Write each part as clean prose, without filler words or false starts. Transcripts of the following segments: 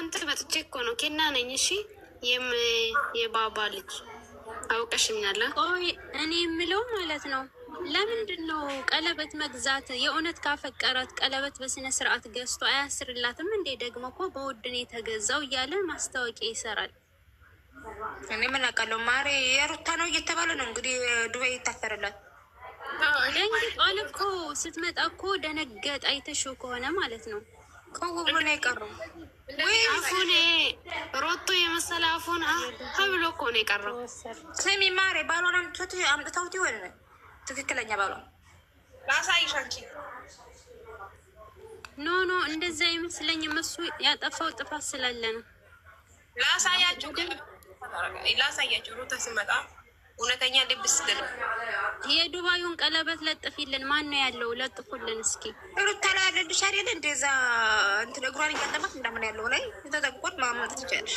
እናንተ መጥቼ እኮ ነው። ኬና ነኝ። እሺ የባባ ልጅ አውቀሽኛል። እኔ የምለው ማለት ነው ለምንድን ነው ቀለበት መግዛት? የእውነት ካፈቀራት ቀለበት በስነ ስርዓት ገዝቶ አያስርላትም እንዴ? ደግሞ እኮ በውድን የተገዛው እያለ ማስታወቂያ ይሰራል። እኔ ምን አውቃለሁ ማሬ፣ የሩታ ነው እየተባለ ነው እንግዲህ ዱባይ ይታሰርላት። ቃል እኮ ስትመጣ እኮ ደነገጥ። አይተሽው ከሆነ ማለት ነው ከውብሎ ነው የቀረው። አፉን ሮቶ የመሰለ አፉን ብሎ እኮ ነው የቀረው። ስሚ ማሬ፣ ባሏን አምጥተውት ይሆን? ትክክለኛ ባሏን ላሳይሽ። አንቺ ኖ እንደዛ አይመስለኝም። እሱ ያጠፋው ጥፋት ስላለ ነው። ላሳያችሁ ሩታ ስመጣ እውነተኛ ልብስ ስትል የዱባዩን ቀለበት ለጥፊልን። ማን ነው ያለው? ለጥፉልን እስኪ። ሩታ ላይ ያለልሽ አይደል? እንደዛ እንትን እግሯን እያጠባት እንደምን ያለው ላይ ተጠቅቆት ማመጥ ትችላለሽ።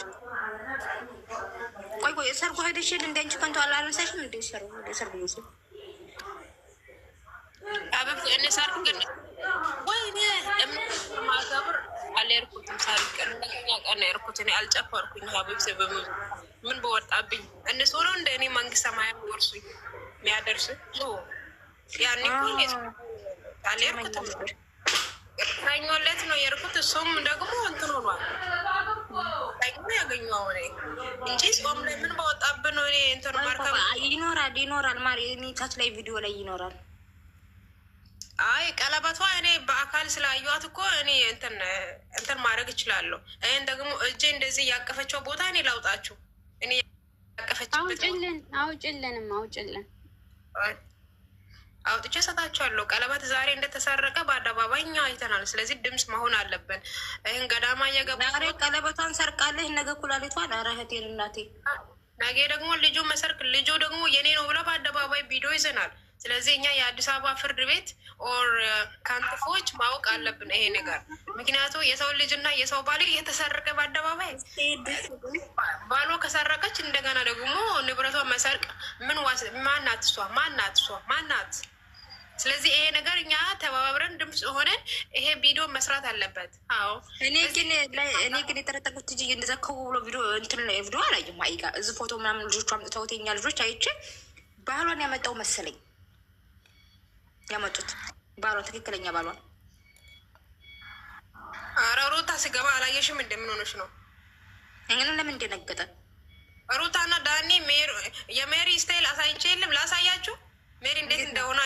ቆይ ሰርጉ ሄደሽል እንደ አንቺ ከንቱ አላነሳሽም እንደ ሰርጉ ይመስል አበብ እነ ሰርግ ግን ወይ ማገብር አልሄድኩትም። ሰርግ ቀን ያርኩት እኔ አልጨፈርኩኝ። ሀቢብ ሰበብ ምን በወጣብኝ እነሱ ነው እንደ እኔ መንግስት ሰማያዊ ወርሱኝ የሚያደርስ ያኔ አልሄድኩትም። ሰኞለት ነው የሄድኩት። እሱም ደግሞ እንትን ሆኗል። ሰኞ ያገኘው አሁን እንጂ ጾም ላይ ምን በወጣብን ነው። እኔ እንትን ማርከብ ይኖራል ማሪ ታች ላይ ቪዲዮ ላይ ይኖራል። አይ ቀለበቷ እኔ በአካል ስላየኋት እኮ እኔ እንትን ማድረግ እችላለሁ። ይህን ደግሞ እጄ እንደዚህ ያቀፈችው ቦታ እኔ ላውጣችሁ። እኔ ያቀፈችበት አውጭልን አውጥቼ ሰጣችኋለሁ። ቀለበት ዛሬ እንደተሰረቀ በአደባባይ እኛ አይተናል። ስለዚህ ድምፅ መሆን አለብን። ይህን ገዳማ እየገባ ዛሬ ቀለበቷን ሰርቃለህ፣ ነገ ኩላሊቷን። ኧረ እህቴን እናቴ፣ ነገ ደግሞ ልጁ መሰርቅ፣ ልጁ ደግሞ የኔ ነው ብለ በአደባባይ ቪዲዮ ይዘናል። ስለዚህ እኛ የአዲስ አበባ ፍርድ ቤት ኦር ካንትፎች ማወቅ አለብን ይሄ ነገር። ምክንያቱ የሰው ልጅና የሰው ባል እየተሰረቀ በአደባባይ ባሏ ከሰረቀች እንደገና ደግሞ ንብረቷ መሰርቅ ማናት? ስለዚህ ይሄ ነገር እኛ ተባባብረን ድምፅ ሆነን ይሄ ቪዲዮ መስራት አለበት። አዎ እኔ ግን የጠረጠርኩት ልጅ እንደዛ ከብሎ ቪዲዮ ቪዲዮ አላየሁም። አይጋ እዚህ ፎቶ ምናምን ልጆቹ አምጥተውት የኛ ልጆች አይቼ ባህሏን ያመጣው መሰለኝ ያመጡት ባሏን፣ ትክክለኛ ባሏን። ኧረ ሩታ ስገባ አላየሽም? እንደምን ሆነሽ ነው? ይህንን ለምን እንደነገጠ ሩታና ዳኒ የሜሪ ስታይል አሳይቼ የለም ላሳያችሁ። ሜሪ እንዴት እንደሆነ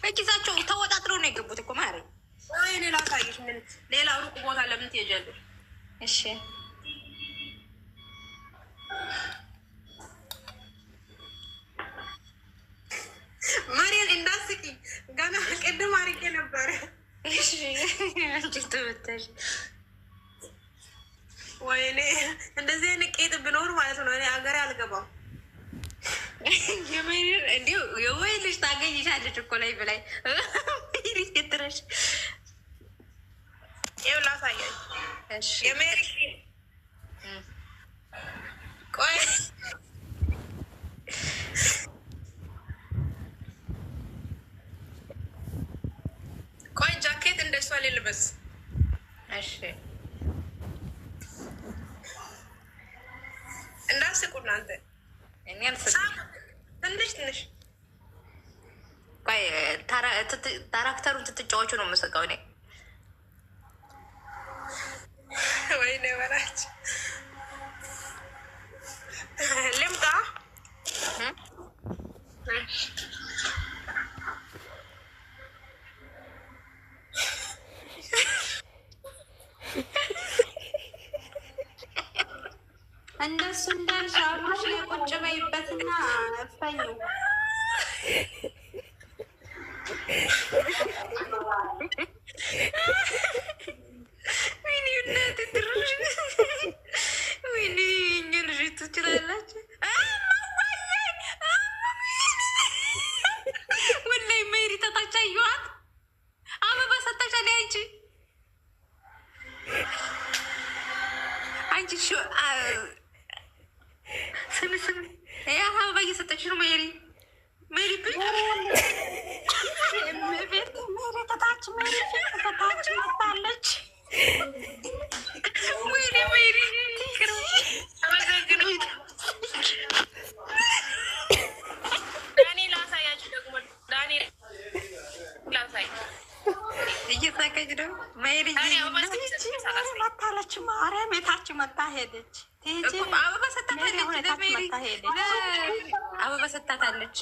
እኪዛቸው ተወጣጥረው ነው የገቡት እኮ ማሪ። እኔ ላሳይሽ። ምን ሌላ ሩቅ ቦታ ለምን ትሄጃለሽ? እሺ ማርያም እንዳስቂ ገና ቅድም አድርጌ ነበረ። ወይኔ እንደዚህ አይነት ቄጥ ብኖር ማለት ነው እኔ ሀገሬ አልገባም። እንዲሁ የወይ ልጅ ታገኝሻለች እኮ ላይ ብላይ ትረሽ ይኸው ላሳያች የሜሪ ቆይ ጃኬት እንደሷ ልልበስ። እሺ እንዳስቁ እናንተ። እኔ አልስቅም። ትንሽ ቆይ ታራክተሩን ትትጫወቹ ነው የምስቀው እኔ። ወይኔ በላች ልምጣ። እንደሱ እንዳልሽ አብሮሽ ላይ ቁጭ በይበትና እፈኙ። ወይኔ እናት ትሩሽ ወይኔ እኛ ልጅ ትችላላችሁ። ወላሂ ሜሪ ተታች አየኋት። አበባ ሰጣሻል አንቺ ስሚ ያ አበባ እየሰጠች ነው ሜሪ ተታች መታለች። ወይ መታለች። ማርያም ቤታች መታ ሄደች። አበባ ሰታታለች።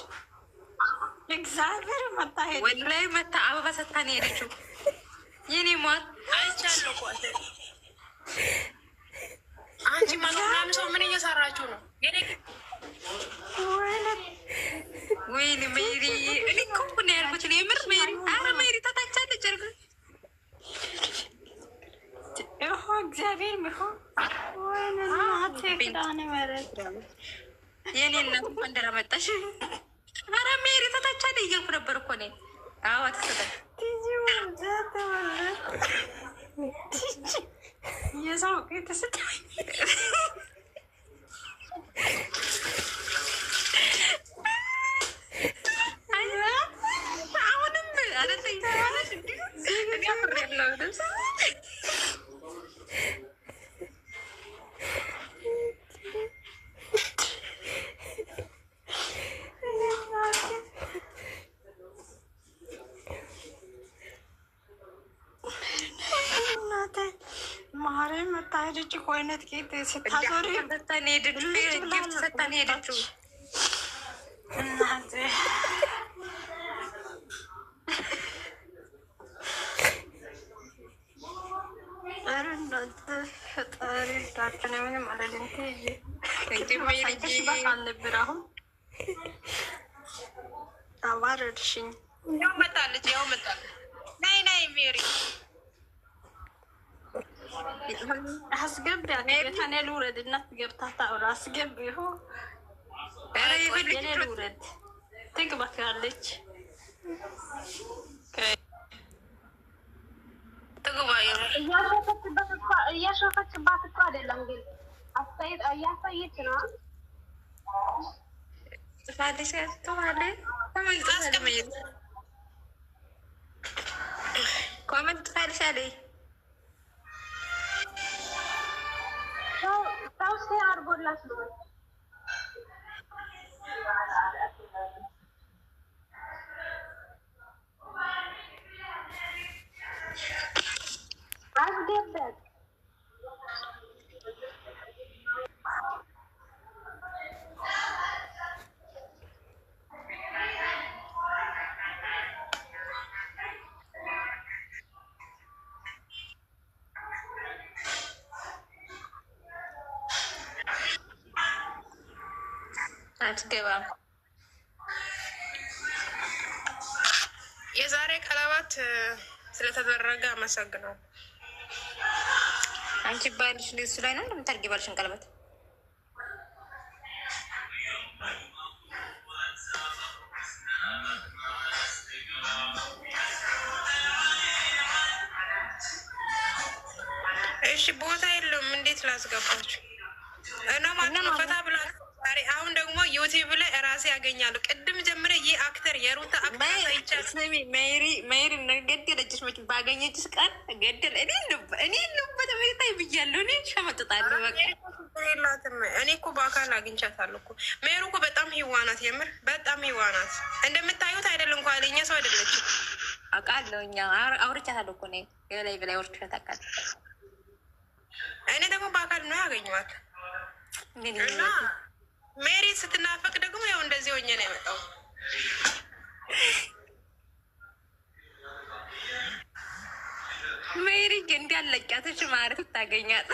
እግዚአብሔር መታ ሄደች። ወላሂ መታ አበባ ሰታ ነው ሄደችው። የኔ ሟት አይቻለሁ እኮ አንቺ ማንም ሰው ምን እየሰራችሁ ነው? ወይኔ ሜሪ እኔ እኮ ነው ያልኩት። የምር ሜሪ ኧረ ሜሪ ታታቻለች። ይኸው እግዚአብሔር ይኸው ወይኔ እናቴ ኪዳነ ምህረት የኔ እናት እንኳን ደህና መጣሽ። ኧረ ሜሪ ታታቻለች እያልኩ ነበር እኮ እኔ። አዎ ተሰጠኝ የሰው ተሰጠኝ ማርያም መታ ሄደች እኮ አይነት ጌጥ ስታዞሪ ሰታን ሄደችው። እናቴ ኧረ እናንተ ፈጣሪ እርዳችሁ። ምንም አላለም። አልነበር አሁን አዋረድሽኝ። ያው መጣለች። ናይ ናይ ሜሪ አስገቢ ቤታኔ ልውረድ። እናት ገብታ ታውራ አስገቢ። ይኸው የኔ ልውረድ ትግባካለች። እያሾፈችባት እኮ አይደለም ግን እያሳየች ነው። ኮመንት ጽፋልሻል። ሰው አድርጎላት ነው። አስገበት አትገባም። የዛሬ ቀለበት ስለተደረገ አመሰግነው። አንቺ ባልሽ ልብሱ ላይ ነው እንደምታርጊ ባልሽን ቀለበት እሺ፣ ቦታ የለውም። እንዴት ላስገባችሁ? እና ማለት ፈታ ብላ ዛሬ አሁን ደግሞ ዩቲዩብ ላይ እራሴ ያገኛሉ። ቅድም ጀምረ ይህ አክተር የሩታ አክተር አይቻል ስሚ ሜሪ ገደለችሽ። መች ባገኘችሽ ቃል ገደል እኔ ልበት ቤታይ ብያለሁ። እኔ ሸመጥጣለሁ። የላትም። እኔ እኮ በአካል አግኝቻታለሁ እኮ። ሜሩ እኮ በጣም ህዋናት፣ የምር በጣም ህዋናት። እንደምታዩት አይደለም እንኳ ለኛ ሰው አይደለችም። አውቃለሁ። እኛ አውርቻታለሁ እኮ እኔ ላይ በላይ ወርቻት አውቃለሁ። እኔ ደግሞ በአካል ነው ያገኘኋት እና ሜሪ ስትናፈቅ ደግሞ ያው እንደዚህ ሆኜ ነው የመጣው። ሜሪ ግን እንዳለቂያቶች ማለት ታገኛት